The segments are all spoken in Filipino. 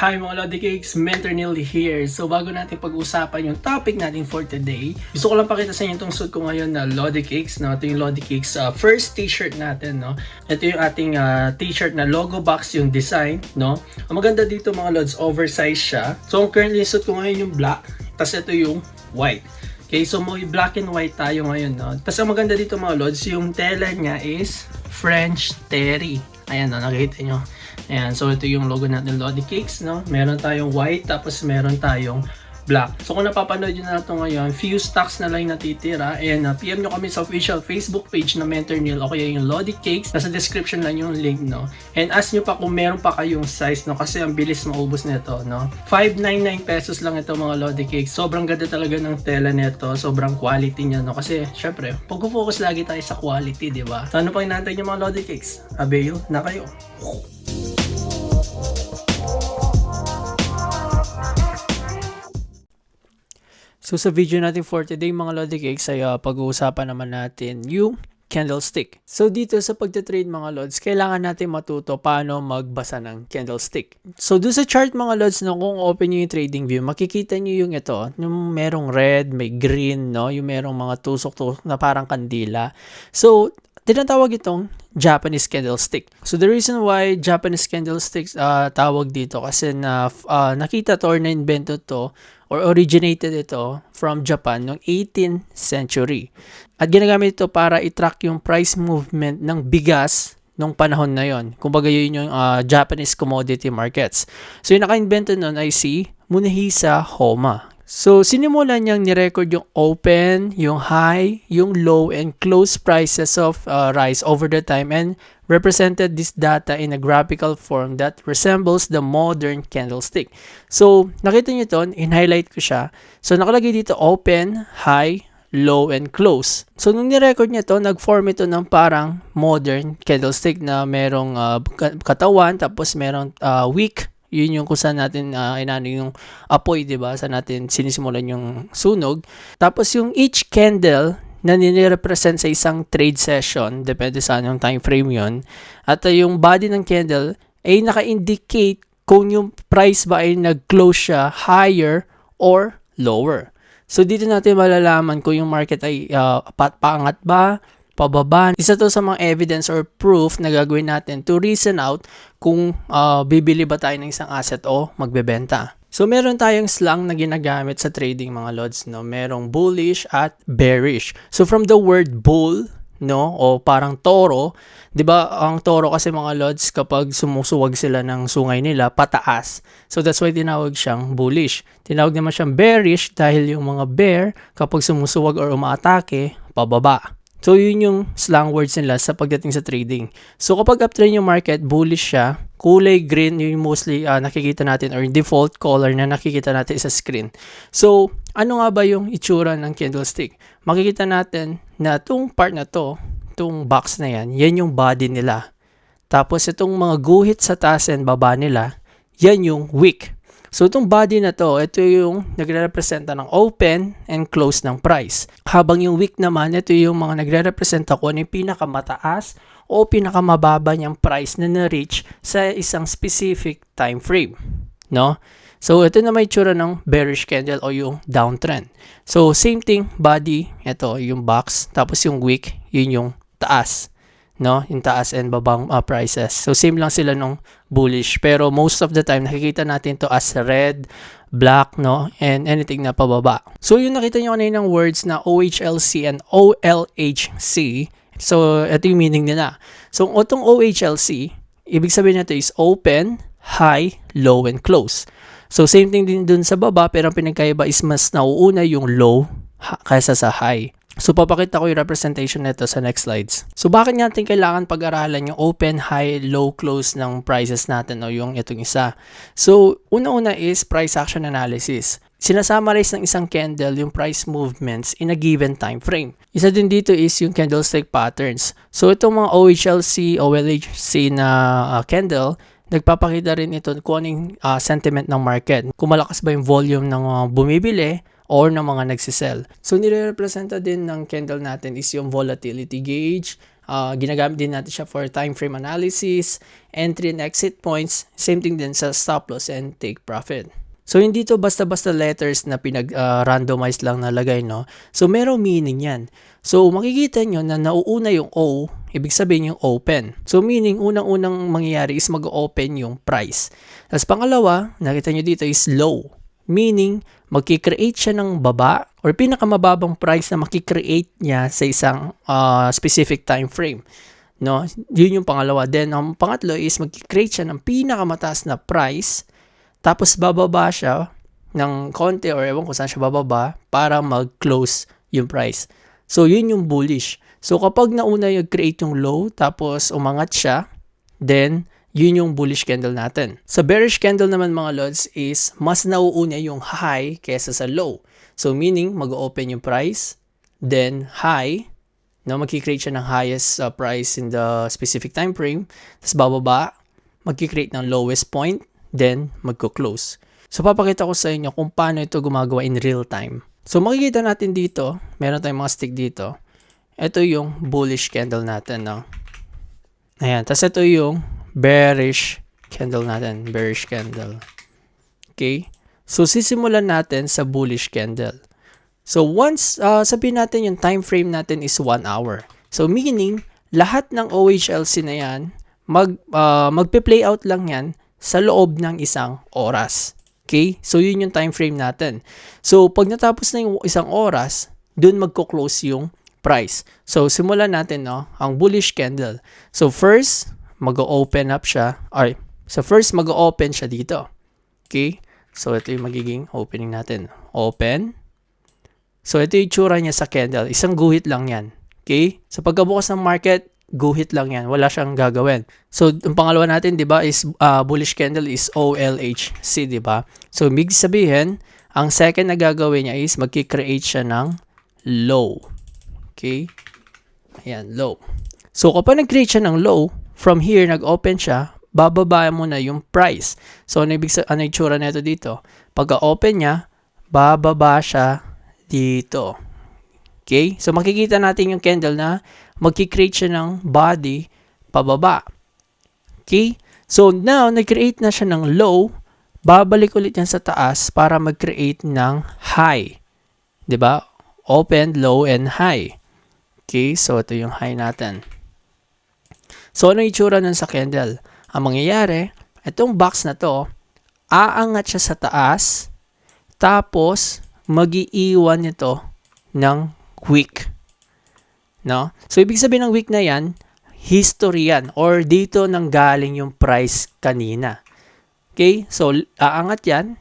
Hi mga Lodi Cakes, Mentor Neil here. So bago natin pag-usapan yung topic natin for today, gusto ko lang pakita sa inyo itong suit ko ngayon na Lodi Cakes. No? Ito yung Lodi Cakes first t-shirt natin. No? Ito yung ating t-shirt na logo box yung design. No? Ang maganda dito mga Lods, oversized siya. So ang currently suit ko ngayon yung black, tapos ito yung white. Okay, so may black and white tayo ngayon. No? Tapos ang maganda dito mga Lods, yung tela niya is French terry. Ayan, no? Nakikita nyo. Ayan, so ito yung logo natin, Lodi Cakes, no? Meron tayong white, tapos meron tayong black. So kung napapanood nyo na ito ngayon, few stocks na lang natitira. And PM nyo kami sa official Facebook page na Mentor Neil o kaya yung Lodi Cakes. Nasa description lang yung link, no? And ask nyo pa kung meron pa kayong size, no? Kasi ang bilis maubos nito, no? 599 pesos lang ito mga Lodi Cakes. Sobrang ganda talaga ng tela nito. Sobrang quality niya, no? Kasi syempre, pag-focus lagi tayo sa quality, di ba? So ano pang inaantay nyo mga Lodi Cakes? Avail na kayo. So sa video natin for today mga Lodi Cakes ay pag-uusapan naman natin yung candlestick. So dito sa pagtatrade mga Lods, kailangan natin matuto paano magbasa ng candlestick. So doon sa chart mga Lods, no, kung open nyo yung trading view, makikita nyo yung ito, yung merong red, may green, no, yung merong mga tusok-tusok na parang kandila. So tinatawag itong Japanese candlestick. So the reason why Japanese candlesticks tawag dito kasi nakita to or na-invento to or originated ito from Japan noong 18th century. At ginagamit ito para i-track yung price movement ng bigas nung panahon na yon. Kumbaga yun yung Japanese commodity markets. So yung naka-invento nun ay si Munehisa Homa. So, sinimulan niyang nirecord yung open, yung high, yung low, and close prices of rice over the time and represented this data in a graphical form that resembles the modern candlestick. So, nakita niyo ito, in-highlight ko siya. So, nakalagay dito open, high, low, and close. So, nung nirecord niya ito, nag-form ito ng parang modern candlestick na merong katawan, tapos merong wick. Yun yung kung saan natin inano yung apoy, diba? Saan natin sinisimulan yung sunog. Tapos yung each candle na nire-represent sa isang trade session, depende sa anong time frame yun. At yung body ng candle ay naka-indicate kung yung price ba ay nag-close siya higher or lower. So dito natin malalaman kung yung market ay paangat ba, pababa. Isa to sa mga evidence or proof na gagawin natin to reason out kung bibili ba tayo ng isang asset o magbebenta. So meron tayong slang na ginagamit sa trading mga Lods, no? Merong bullish at bearish. So from the word bull, no, o parang toro, 'di ba? Ang toro kasi mga Lods kapag sumusuwag sila ng sungay nila pataas. So that's why tinawag siyang bullish. Tinawag naman siyang bearish dahil yung mga bear kapag sumusuwag or umaatake pababa. So, yun yung slang words nila sa pagdating sa trading. So, kapag uptrend yung market, bullish siya, kulay green, yung mostly nakikita natin or default color na nakikita natin sa screen. So, ano nga ba yung itsura ng candlestick? Makikita natin na itong part na to, itong box na yan yung body nila. Tapos, itong mga guhit sa taas and baba nila, yan yung wick. So, itong body na to, ito yung nagre-representa ng open and close ng price. Habang yung wick naman, ito yung mga nagre-representa kung ano yung pinakamataas o pinakamababa niyang price na na-reach sa isang specific time frame. No? So, ito na may tsura ng bearish candle o yung downtrend. So, same thing, body, ito yung box, tapos yung wick, yun yung taas. No, yung taas and babang prices. So same lang sila nung bullish, pero most of the time nakikita natin to as red, black, no, and anything na pababa. So yung nakita niyo kanina ng words na OHLC and OLHC. So ito yung meaning nila. So itong OHLC, ibig sabihin nito is open, high, low, and close. So same thing din dun sa baba, pero ang pinagkaiba is mas nauuna yung low kaysa sa high. So, papakita ko yung representation nito sa next slides. So, bakit natin kailangan pag-aralan yung open, high, low, close ng prices natin o yung itong isa? So, una-una is price action analysis. Sinasummarize ng isang candle yung price movements in a given time frame. Isa din dito is yung candlestick patterns. So, itong mga OHLC, OLHC na candle, nagpapakita rin ito kung anong sentiment ng market. Kung malakas ba yung volume ng bumibili or ng mga nagsisell. So, nire-representa din ng candle natin is yung volatility gauge, Ginagamit din natin siya for time frame analysis, entry and exit points, same thing din sa stop loss and take profit. So, hindi to basta-basta letters na pinag-randomize lang nalagay, no? So, merong meaning yan. So, makikita nyo na nauuna yung O, ibig sabihin yung open. So, meaning, unang-unang mangyayari is mag-open yung price. Tapos, pangalawa, nakita nyo dito is low. Meaning, magkikreate siya ng baba or pinakamababang price na makikreate niya sa isang specific time frame. No? Yun yung pangalawa. Then, ang pangatlo is magkikreate siya ng pinakamataas na price. Tapos bababa siya ng konti or ewan kung saan siya bababa para mag-close yung price. So, yun yung bullish. So, kapag nauna yung create yung low tapos umangat siya, then yun yung bullish candle natin. Sa bearish candle naman mga lods is mas nauuna yung high kesa sa low. So, meaning mag-open yung price, then high, no, magkikreate siya ng highest price in the specific time frame, tapos bababa, magkikreate ng lowest point, then magko-close. So, papakita ko sa inyo kung paano ito gumagawa in real time. So, makikita natin dito, meron tayong mga stick dito. Ito yung bullish candle natin, no? Ayan, tapos ito yung bearish candle natin, bearish candle. Okay? So, sisimulan natin sa bullish candle. So, once, sabihin natin yung time frame natin is 1 hour. So, meaning, lahat ng OHLC na yan, magpe-play out lang yan sa loob ng isang oras. Okay? So, yun yung time frame natin. So, pag natapos na yung isang oras, dun magko-close yung price. So, simulan natin, no, ang bullish candle. So, first, mag-open up siya. First, mag-open siya dito. Okay? So, ito yung magiging opening natin. Open. So, ito yung itsura niya sa candle. Isang guhit lang yan. Okay? So, pagkabukas ng market, guhit lang yan. Wala siyang gagawin. So, yung pangalawa natin, di ba, is bullish candle is OLHC, di ba? So, ibig sabihin, ang second na gagawin niya is magkikreate siya ng low. Okay? Ayan, low. So, kapag nag-create siya ng low, from here, nag-open siya, bababa mo na yung price. So, ano yung tsura nito dito? Pagka-open niya, bababa siya dito. Okay? So, makikita natin yung candle na magkikreate siya ng body pababa. Okay? So, now, nag-create na siya ng low, babalik ulit yan sa taas para mag-create ng high. Diba? Open, low, and high. Okay? So, ito yung high natin. So, ano yung itsura nun sa candle? Ang mangyayari, itong box na to, aangat siya sa taas, tapos, mag-iiwan nito ng wick. No? So, ibig sabihin ng wick na yan, history yan, or dito nang galing yung price kanina. Okay? So, aangat yan.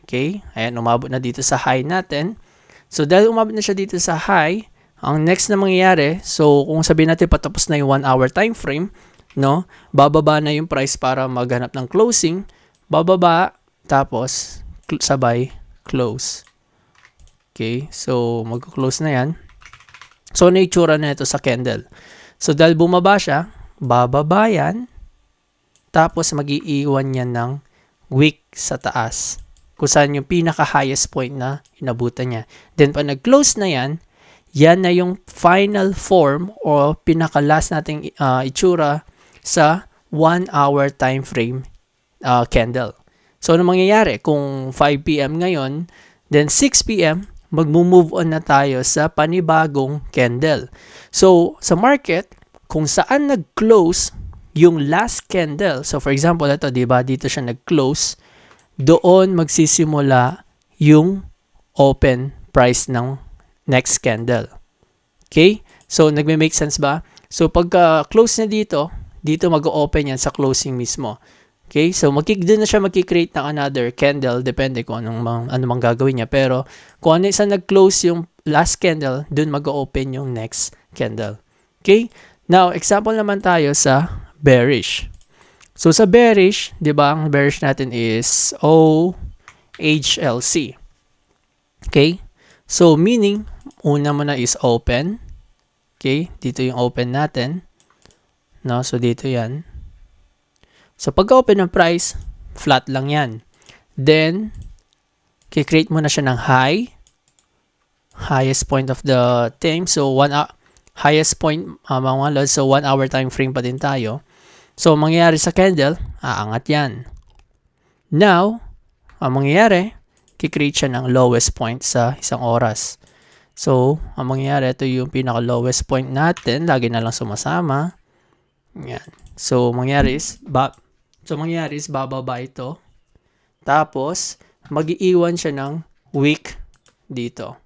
Okay? Ayan, umabot na dito sa high natin. So, dahil umabot na siya dito sa high, ang next na mangyayari, so, kung sabihin natin patapos na yung 1 hour time frame, no? Bababa na yung price para maghanap ng closing. Bababa, tapos, sabay, close. Okay? So, mag-close na yan. So, ano yung itsura na ito sa candle? So, dahil bumaba siya, bababa yan, tapos mag-iiwan yan ng wick sa taas, kung saan yung pinaka-highest point na inabutan niya. Then, pag nag-close na yan, yan na yung final form o pinaka-last nating itsura sa 1 hour time frame candle. So, ano mangyayari? Kung 5 p.m. ngayon, then 6 p.m., mag-move on na tayo sa panibagong candle. So, sa market, kung saan nag-close yung last candle, so for example, ito, diba, dito siya nag-close, doon magsisimula yung open price ng next candle. Okay? So, nagme-make sense ba? So, pagka-close na dito mag-open yan sa closing mismo. Okay? So, doon na siya magkikreate ng another candle. Depende kung ano mang gagawin niya. Pero, kung ano isa nag-close yung last candle, doon mag-open yung next candle. Okay? Now, example naman tayo sa bearish. So, sa bearish, di ba, ang bearish natin is OHLC. Okay? So, meaning, una mo na is open. Okay? Dito yung open natin. No? So, dito yan. So, pagka-open ng price, flat lang yan. Then, kikreate mo na siya ng high. Highest point of the thing. So, highest point mga lods. So 1 hour time frame pa din tayo. So mangyayari sa candle, aangat yan. Now, ang mangyayari, kikreate siya ng lowest point sa isang oras. So, ang mangyayari, ito yung pinaka-lowest point natin. Lagi na lang sumasama. Yan. So, mangyayari is bababa ito. Tapos, mag-iiwan siya ng wick dito.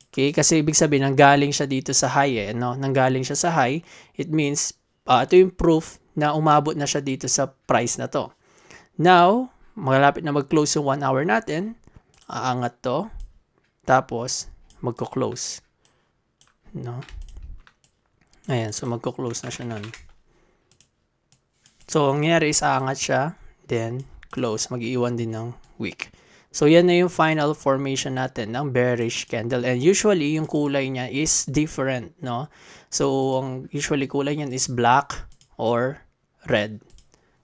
Okay? Kasi ibig sabihin, nanggaling siya dito sa high. Nanggaling siya sa high. It means, ito yung proof na umabot na siya dito sa price na to. Now, malapit na mag-close yung 1 hour natin. Aangat to. Tapos, magko-close. Ayan, so magko-close na siya nun. So, ang nangyari is aangat siya, then close. Mag-iwan din ng wick. So, yan na yung final formation natin ng bearish candle. And usually, yung kulay niya is different, no? So, ang usually kulay niyan is black or red,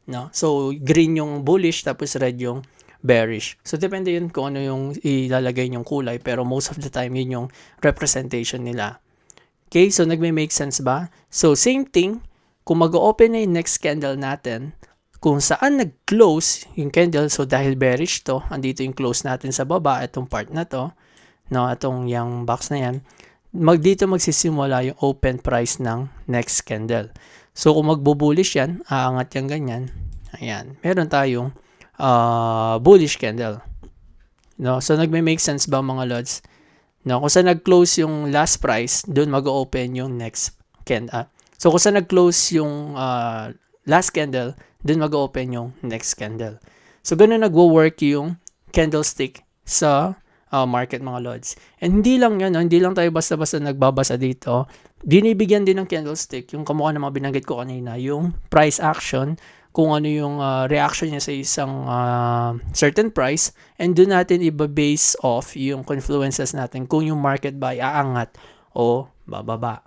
no? So, green yung bullish, tapos red yung bearish. So, depende yun kung ano yung ilalagay yung kulay. Pero most of the time, yun yung representation nila. Okay, so nagme-make sense ba? So, same thing. Kung mag-open na yung next candle natin, kung saan nag-close yung candle, so dahil bearish to, andito yung close natin sa baba, itong part na to, no, itong yung box na yan, dito magsisimula yung open price ng next candle. So, kung magbo-bullish yan, aangat yan ganyan. Ayan, meron tayong bullish candle. No, so nagme-make sense ba mga lods? No, kung saan nag-close yung last price, doon mag-open yung next candle. So kung saan nag-close yung last candle, doon mag-open yung next candle. So ganun nagwo-work yung candlestick sa market mga lods. And hindi lang yan, hindi lang tayo basta-basta nagbabasa dito. Binibigyan din ng candlestick, yung kamukha ng mga binanggit ko kanina, yung price action, kung ano yung reaction niya sa isang certain price, and doon natin iba-base off yung confluences natin kung yung market ba aangat o bababa.